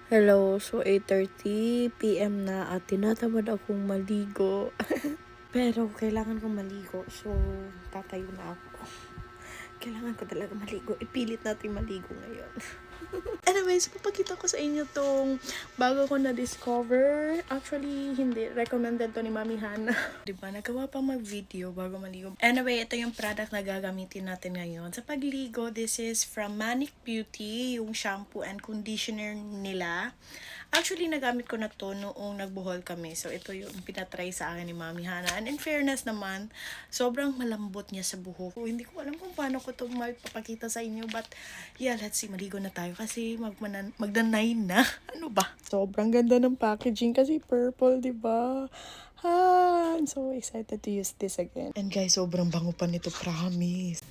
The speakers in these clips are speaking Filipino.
Hello, so 8:30 PM na at tinatamad akong maligo. Pero kailangan kong maligo, so tatayo na ako. Kailangan ko talaga maligo. Ipilit natin maligo ngayon. Anyways, papakita ko sa inyo tong bago ko na-discover. Actually, hindi. Recommended to ni Mami Hana. Diba? Nagawa pa mag-video bago maligo. Anyway, ito yung product na gagamitin natin ngayon. Sa pagligo, this is from Manic Beauty, yung shampoo and conditioner nila. Actually, nagamit ko na to noong nagbuhol kami. So, ito yung pinatry sa akin ni Mami Hana. And in fairness naman, sobrang malambot niya sa buhok. Hindi ko alam kung paano ko to mapapakita sa inyo. But, yeah, let's see. Maligo na tayo kasi magdanay na. Ano ba? Sobrang ganda ng packaging kasi purple, di ba? I'm so excited to use this again. And guys, sobrang bango pa nito, promise.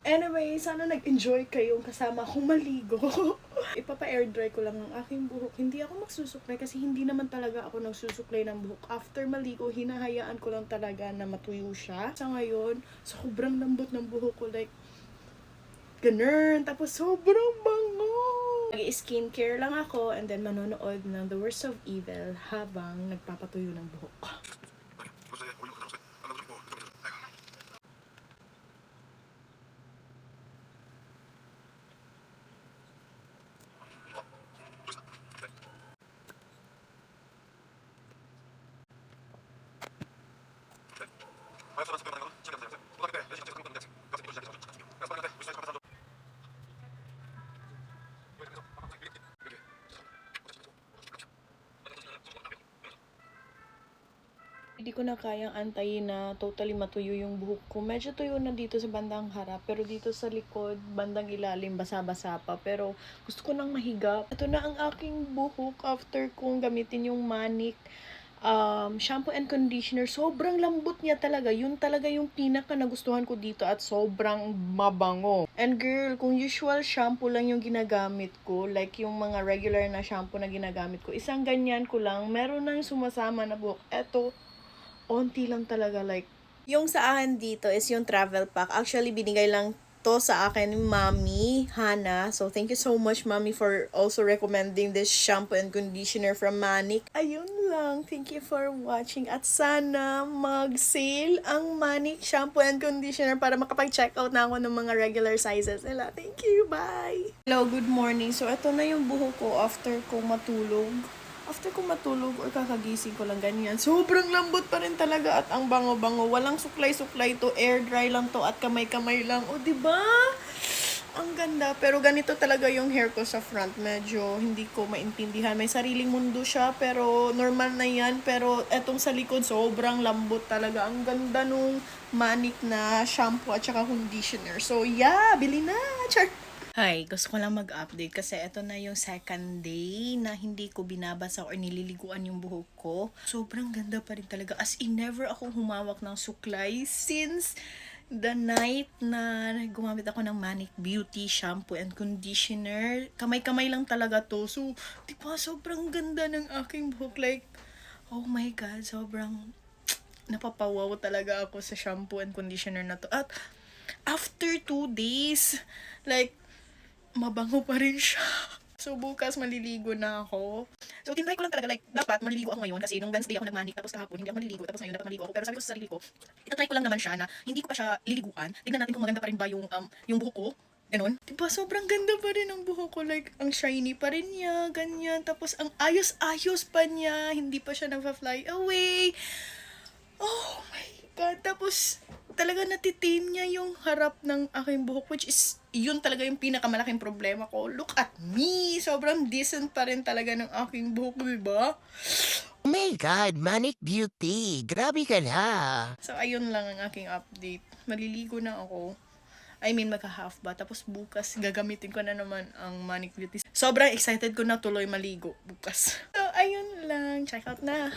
Anyway, sana nag-enjoy kayong kasama akong maligo. Ipapa-air dry ko lang ang aking buhok. Hindi ako magsusuklay kasi hindi naman talaga ako nagsusuklay ng buhok. After maligo, hinahayaan ko lang talaga na matuyo siya. Sa ngayon, sobrang lambot ng buhok ko. Like, ganun. Tapos sobrang bango. Nag-skincare lang ako and then manonood ng The Worst of Evil habang nagpapatuyo ng buhok. Hindi ko na kayang antayin na totally matuyo yung buhok ko. Medyo tuyo na dito sa bandang harap, pero dito sa likod, bandang ilalim, basa-basa pa. Pero gusto ko nang mahiga. Ito na ang aking buhok after kong gamitin yung Manic shampoo and conditioner. Sobrang lambot niya talaga. Yun talaga yung pinaka nagustuhan ko dito at sobrang mabango. And girl, kung usual shampoo lang yung ginagamit ko, like yung mga regular na shampoo na ginagamit ko, isang ganyan ko lang, meron na yung sumasama na buhok. Eto, onti lang talaga, like, yung sa akin dito is yung travel pack. Actually, binigay lang to sa akin ni Mami Hana. So, thank you so much, Mami, for also recommending this shampoo and conditioner from Manic. Ayun lang. Thank you for watching. At sana mag-sale ang Manic shampoo and conditioner para makapag-check out na ako ng mga regular sizes nila. Thank you. Bye! Hello, good morning. So, ito na yung buhok ko after ko matulog. After ko matulog or kakagising ko lang ganyan, sobrang lambot pa rin talaga at ang bango-bango. Walang suklay-suklay to, air dry lang to at kamay-kamay lang. O, diba? Ang ganda. Pero ganito talaga yung hair ko sa front. Medyo hindi ko maintindihan. May sariling mundo siya, pero normal na yan. Pero etong sa likod, sobrang lambot talaga. Ang ganda nung Manic na shampoo at saka conditioner. So, yeah, bili na! Char! Hi, gusto ko lang mag-update kasi ito na yung second day na hindi ko binabasa or nililiguan yung buhok ko. Sobrang ganda pa rin talaga. As in, never akong humawak ng suklay since the night na gumamit ako ng Manic Beauty shampoo and conditioner. Kamay-kamay lang talaga to. So, diba, sobrang ganda ng aking buhok. Like, oh my God, sobrang napapawaw talaga ako sa shampoo and conditioner na to. At after 2 days, like, mabango pa rin siya. So, bukas maliligo na ako. So, tinry ko lang talaga, like, dapat maliligo ako ngayon kasi nung Wednesday ako nagmanik, tapos kahapon hindi ako maliligo, tapos ngayon dapat maliligo ako. Pero sabi ko sa sarili ko, itatry ko lang naman siya na hindi ko pa siya liliguan. Tignan natin kung maganda pa rin ba yung buhok ko. Ganon. Diba, sobrang ganda pa rin ang buhok ko. Like, ang shiny pa rin niya, ganyan. Tapos, ang ayos-ayos pa niya. Hindi pa siya nagpa-fly away. Oh my God. Tapos, talaga natitain niya yung harap ng aking buhok, which is, yun talaga yung pinakamalaking problema ko. Look at me! Sobrang decent pa rin talaga ng aking buhok, diba? Oh my God, Manic Beauty! Grabe ka na! So, ayun lang ang aking update. Maliligo na ako. I mean, magka-half ba. Tapos bukas, gagamitin ko na naman ang Manic Beauty. Sobrang excited ko na tuloy maligo bukas. So, ayun lang. Check out na.